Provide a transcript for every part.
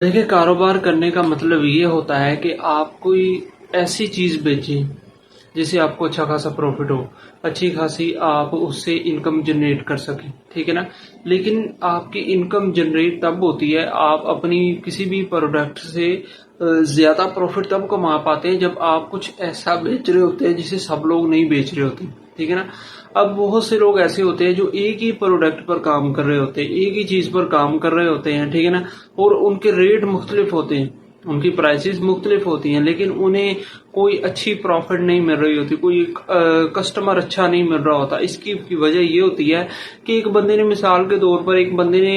देखिए, कारोबार करने का मतलब ये होता है कि आप कोई ऐसी चीज़ बेचें जिससे आपको अच्छा खासा प्रॉफिट हो, अच्छी खासी आप उससे इनकम जनरेट कर सकें, ठीक है ना। लेकिन आपकी इनकम जनरेट तब होती है, आप अपनी किसी भी प्रोडक्ट से ज़्यादा प्रॉफिट तब कमा पाते हैं जब आप कुछ ऐसा बेच रहे होते हैं जिसे सब लोग नहीं बेच रहे होते, ठीक है ना। अब बहुत से लोग ऐसे होते हैं जो एक ही प्रोडक्ट पर काम कर रहे होते हैं, एक ही चीज़ पर काम कर रहे होते हैं, ठीक है ना। और उनके रेट मुख्तलिफ होते हैं, उनकी प्राइसेस मुख्तलिफ होती हैं, लेकिन उन्हें कोई अच्छी प्रॉफिट नहीं मिल रही होती, कोई कस्टमर अच्छा नहीं मिल रहा होता। इसकी वजह ये होती है कि एक बंदे ने, मिसाल के तौर पर, एक बंदे ने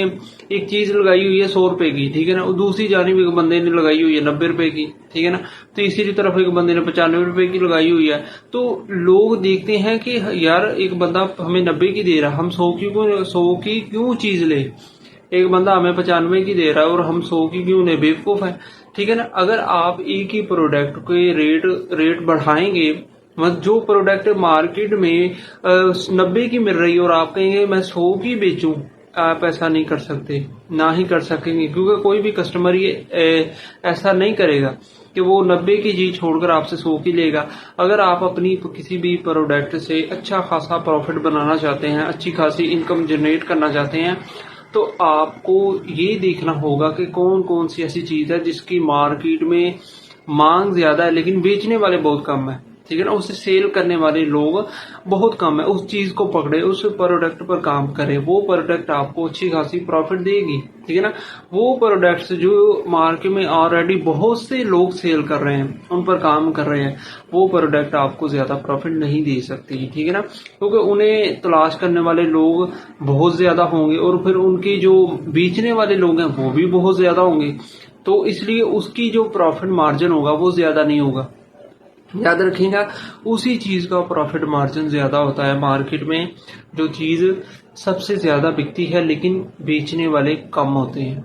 एक चीज लगाई हुई है 100 रुपए की, ठीक है ना, और दूसरी जानिब एक बंदे ने लगाई हुई है 90 रुपए की, ठीक है ना। तीसरी तरफ एक बंदे ने 95 रुपए की लगाई हुई है। तो लोग देखते हैं कि यार एक बंदा हमें 90 की दे रहा, हम 100 की क्यों चीज ले, एक बंदा हमें 95 की दे रहा है और हम 100 की क्यों ले, बेवकूफ है, ठीक है ना। अगर आप एक ही प्रोडक्ट के रेट बढ़ाएंगे, मतलब जो प्रोडक्ट मार्केट में 90 की मिल रही है और आप कहेंगे मैं 100 की बेचूं, आप ऐसा नहीं कर सकते, ना ही कर सकेंगे, क्योंकि कोई भी कस्टमर ये ऐसा नहीं करेगा कि वो 90 की चीज छोड़कर आपसे 100 की लेगा। अगर आप अपनी किसी भी प्रोडक्ट से अच्छा खासा प्रॉफिट बनाना चाहते हैं, अच्छी खासी इनकम जनरेट करना चाहते हैं, तो आपको ये देखना होगा कि कौन कौन सी ऐसी चीज है जिसकी मार्केट में मांग ज्यादा है लेकिन बेचने वाले बहुत कम है, ठीक है ना, उसे सेल करने वाले लोग बहुत कम है। उस चीज को पकड़े, उस प्रोडक्ट पर काम करे, वो प्रोडक्ट आपको अच्छी खासी प्रॉफिट देगी, ठीक है ना। वो प्रोडक्ट्स जो मार्केट में ऑलरेडी बहुत से लोग सेल कर रहे हैं, उन पर काम कर रहे हैं, वो प्रोडक्ट आपको ज्यादा प्रॉफिट नहीं दे सकती, ठीक है ना, क्योंकि उन्हें तलाश करने वाले लोग बहुत ज्यादा होंगे और फिर उनके जो बेचने वाले लोग हैं वो भी बहुत ज्यादा होंगे। तो इसलिए उसकी जो प्रॉफिट मार्जिन होगा वो ज्यादा नहीं होगा। याद रखिएगा, उसी चीज का प्रॉफिट मार्जिन ज्यादा होता है मार्केट में जो चीज सबसे ज्यादा बिकती है लेकिन बेचने वाले कम होते हैं।